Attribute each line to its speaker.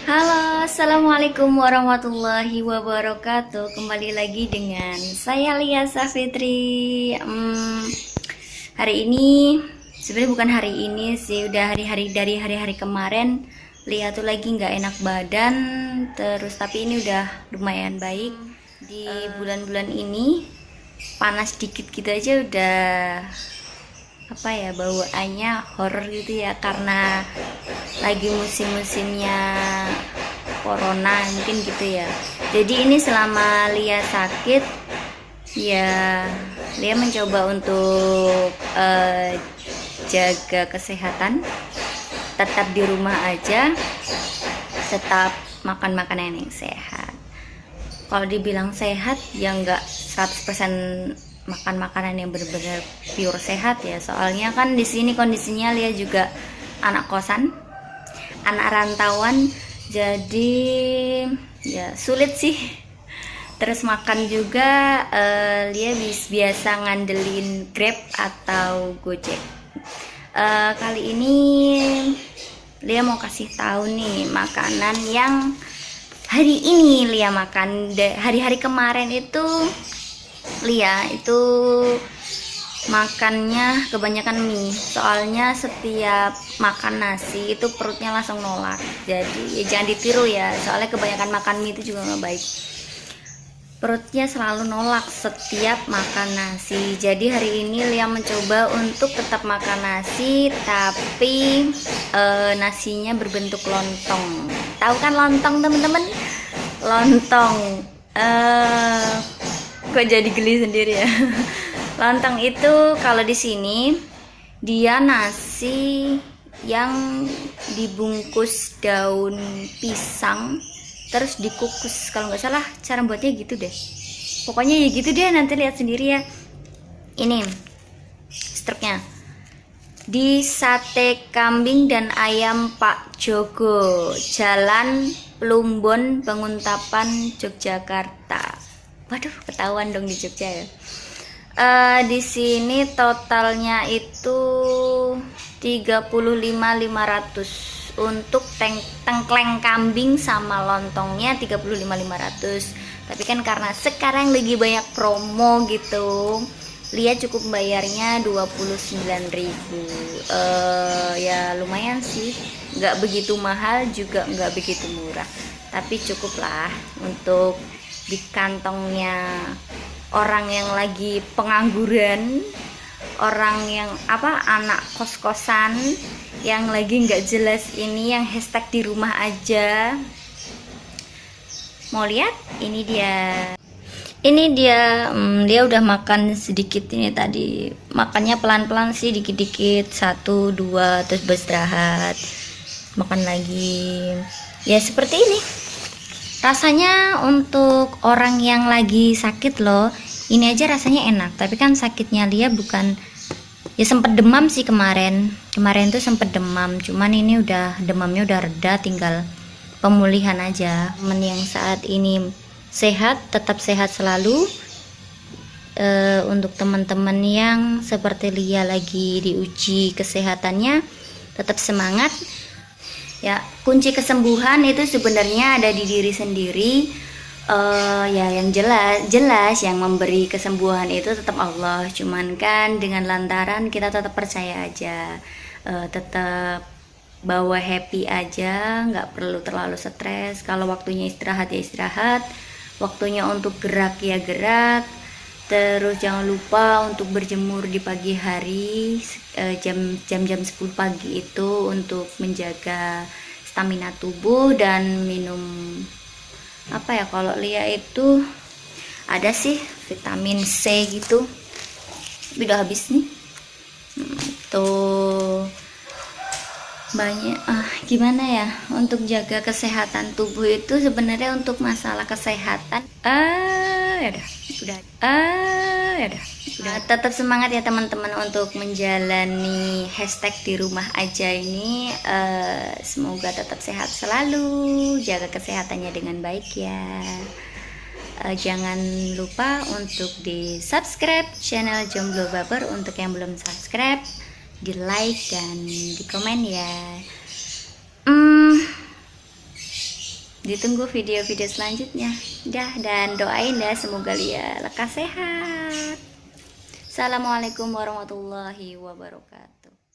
Speaker 1: Halo, assalamualaikum warahmatullahi wabarakatuh. Kembali lagi dengan saya Lia Safitri. Hari ini sebenarnya bukan hari ini sih, udah hari-hari dari hari-hari kemarin. Lia tuh lagi nggak enak badan, terus tapi ini udah lumayan baik. Di bulan-bulan ini panas dikit gitu aja udah apa ya, bawaannya horor gitu ya, karena lagi musim-musimnya corona mungkin gitu ya. Jadi ini selama Lia sakit ya, Lia mencoba untuk jaga kesehatan, tetap di rumah aja, tetap makan makanan yang sehat. Kalau dibilang sehat ya nggak 100% makan makanan yang benar-benar pure sehat ya, soalnya kan di sini kondisinya Lia juga anak kosan, anak rantauan, jadi ya sulit sih. Terus makan juga Lia biasa ngandelin Grab atau Gojek. Kali ini Lia mau kasih tahu nih makanan yang hari ini Lia makan. Hari-hari kemarin itu Lia itu makannya kebanyakan mie, soalnya setiap makan nasi itu perutnya langsung nolak. Jadi ya jangan ditiru ya, soalnya kebanyakan makan mie itu juga nggak baik, perutnya selalu nolak setiap makan nasi. Jadi hari ini Lia mencoba untuk tetap makan nasi, tapi nasinya berbentuk lontong. Tahu kan lontong teman-teman? Lontong kok jadi geli sendiri ya. Lontong itu kalau di sini dia nasi yang dibungkus daun pisang terus dikukus, kalau nggak salah cara buatnya gitu deh. Pokoknya ya gitu deh, nanti lihat sendiri ya. Ini struknya di sate kambing dan ayam Pak Jogo, Jalan Plumbon, Banguntapan, Yogyakarta. Waduh, ketahuan dong di Jogja ya. Di sini totalnya itu 35.500 untuk tengkleng kambing sama lontongnya 35.500. Tapi kan karena sekarang lagi banyak promo gitu, Lia cukup bayarnya 29.000. Ya lumayan sih, nggak begitu mahal juga nggak begitu murah, tapi cukup lah untuk di kantongnya orang yang lagi pengangguran, orang yang anak kos-kosan yang lagi nggak jelas ini, yang hashtag di rumah aja. Mau lihat? Ini dia dia udah makan sedikit. Ini tadi makannya pelan-pelan sih, dikit-dikit, 1-2 terus beristirahat, makan lagi ya seperti ini. Rasanya untuk orang yang lagi sakit loh, ini aja rasanya enak. Tapi kan sakitnya Lia bukan, ya sempet demam sih kemarin tuh sempet demam, cuman ini udah demamnya udah reda, tinggal pemulihan aja. Men yang saat ini sehat, tetap sehat selalu. Untuk teman-teman yang seperti Lia lagi diuji kesehatannya, tetap semangat ya. Kunci kesembuhan itu sebenarnya ada di diri sendiri. Ya yang jelas yang memberi kesembuhan itu tetap Allah, cuman kan dengan lantaran kita tetap percaya aja, tetap bawa happy aja, nggak perlu terlalu stres. Kalau waktunya istirahat ya istirahat, waktunya untuk gerak ya gerak. Terus jangan lupa untuk berjemur di pagi hari, jam 10 pagi itu untuk menjaga stamina tubuh. Dan minum apa ya, kalau Lia itu ada sih vitamin C gitu, udah habis nih. Tuh banyak. Gimana ya, untuk jaga kesehatan tubuh itu sebenarnya untuk masalah kesehatan udah tetap semangat ya teman-teman untuk menjalani hashtag di rumah aja ini. Semoga tetap sehat selalu, jaga kesehatannya dengan baik ya. Jangan lupa untuk di subscribe channel Jomblo Baper untuk yang belum subscribe, di like dan di komen ya. Ditunggu video-video selanjutnya. Dah, dan doain ya semoga Lia lekas sehat. Assalamualaikum warahmatullahi wabarakatuh.